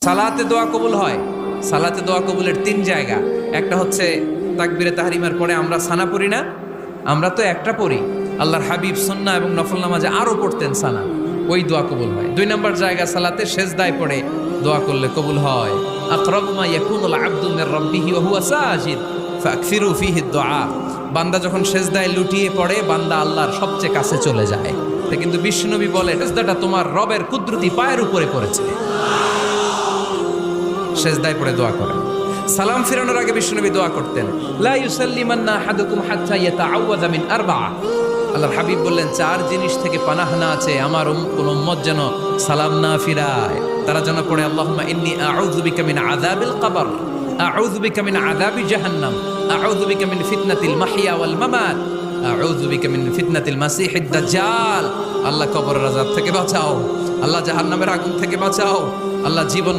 সালাতে দোয়া কবুল হয়। সালাতে দোয়া কবুলের 3 জায়গা। একটা হচ্ছে তাকবীরে তাহরিমার পরে আমরা সানা পড়ি না, আমরা তো একটা পড়ি। আল্লাহর হাবিব সুন্নাহ এবং নফল নামাজে আরো পড়তেন সানা, ওই দোয়া কবুল হয়। 2 নম্বর জায়গা সালাতে সেজদায় পড়ে দোয়া করলে কবুল হয়। আকরাবু মা ইয়াকুনুল আবদু মির রাব্বিহি ওয়া হুয়া সাজিদ ফাকসিরু ফীহি দুআ। বান্দা যখন সেজদায় লুটিয়ে পড়ে, বান্দা আল্লাহর সবচেয়ে কাছে চলে যায়। তা কিন্তু বিশ্বনবী বলে সেজদাটা তোমার রবের কুদরতি পায়ের উপরে পড়েছে। সেজদায় পড়ে দোয়া করেন। সালাম ফিরানোর আগে বিশ্বনবী দোয়া করতেন, লা ইউসাল্লিমান্না আহাদুকুম হাত্তা ইয়াতাআওয়াযা মিন আরবা'a। আল্লাহর হাবিব বললেন 4 জিনিস থেকে পানাহ না আছে আমার কোন উম্মত যেন সালাম না ফিরায়। তারা যেন পড়ে আল্লাহুম্মা ইন্নী আউযু বিকা মিন আযাবিল কবর, আউযু বিকা মিন আযাবি জাহান্নাম, আউযু বিকা মিন ফিতনাতিল মাহইয়া ওয়াল মামাত, আউযু বিকা মিন ফিতনাতিল মাসিহিদ দাজ্জাল। আল্লাহ কবরের আযাব থেকে বাঁচাও, আল্লাহ জাহান্নামের আগুন থেকে বাঁচাও, আল্লাহ জীবন